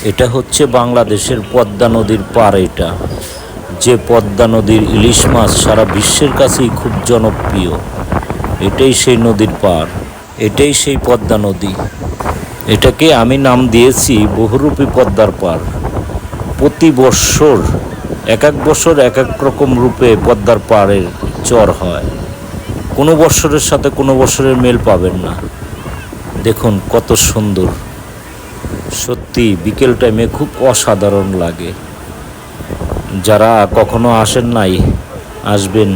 এটা হচ্ছে বাংলাদেশের পদ্মা নদীর পার। এটা যে পদ্মা নদীর ইলিশ মাছ সারা বিশ্বের কাছেই খুব জনপ্রিয়। এটাই সেই নদীর পার, এটাই সেই পদ্মা নদী। এটাকে আমি নাম দিয়েছি বহুরূপী পদ্মার পার। প্রতি বৎসর এক এক বছর এক এক রকম রূপে পদ্মার পাড়ের চর হয়। কোনো বৎসরের সাথে কোনো বৎসরের মেল পাবেন না। দেখুন কত সুন্দর, সত্যি বিকেল টাইমে খুব অসাধারণ লাগে। যারা কখনো আসেন নাই, আসবেন,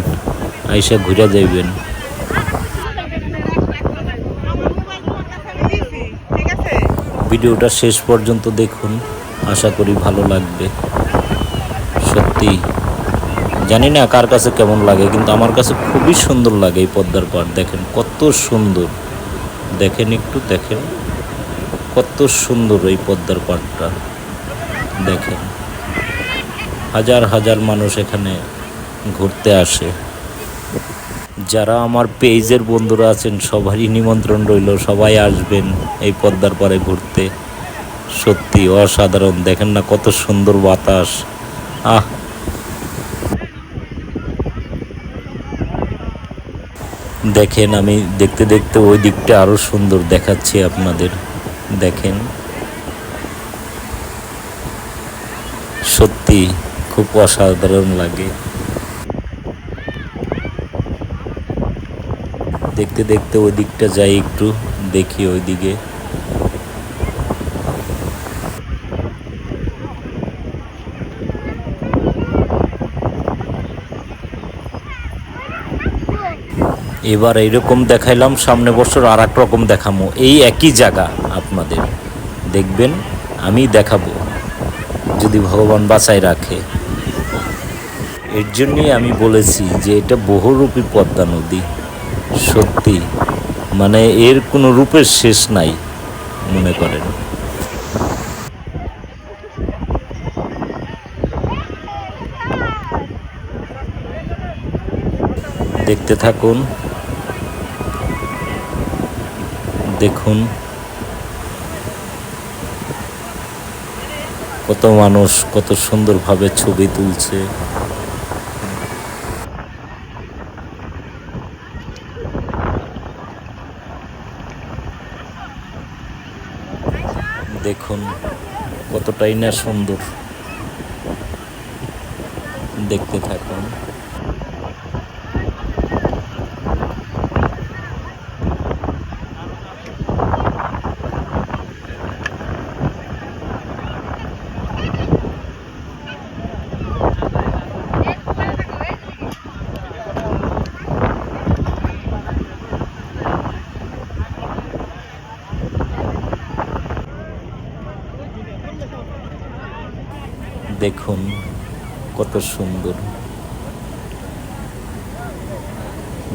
আইসা ঘুরে যাইবেন। ভিডিওটা শেষ পর্যন্ত দেখুন, আশা করি ভালো লাগবে। সত্যি জানি না কার কাছে কেমন লাগে, কিন্তু আমার কাছে খুবই সুন্দর লাগে এই পদ্মার পাড়। দেখেন কত সুন্দর, দেখেন একটু দেখেন কত সুন্দর এই পদ্মার পাড়টা। দেখেন হাজার হাজার মানুষ এখানে ঘুরতে আসে। যারা আমার পেজের বন্ধুরা আছেন সবারই নিমন্ত্রণ রইল, সবাই আসবেন এই পদ্মার পাড়ে ঘুরতে। সত্যি অসাধারণ, দেখেন না কত সুন্দর বাতাস। আহ, দেখেন আমি দেখতে দেখতে ওই দিকটা আরো সুন্দর দেখাচ্ছি আপনাদের। দেখেন সত্যি খুব অসাধারণ লাগে। দেখতে দেখতে ওই দিকটা যাই, একটু দেখি ওই দিকে। এবার এইরকম দেখাইলাম, সামনে বছর আর এক রকম দেখাবো এই একই জায়গা আপনাদের। দেখবেন আমি দেখাবো যদি ভগবান বাঁচায় রাখে। এর জন্যই আমি বলেছি যে এটা বহুরূপী পদ্মা নদী। সত্যি মানে এর কোনো রূপের শেষ নাই মনে করেন। দেখতে থাকুন, দেখুন কত মানুষ কত সুন্দরভাবে ছবি তুলছে। দেখুন কতটাই না সুন্দর, দেখতে থাকুন। দেখুন কত সুন্দর।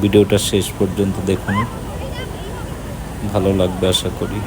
ভিডিওটা শেষ পর্যন্ত দেখুন, ভালো লাগবে আশা করি।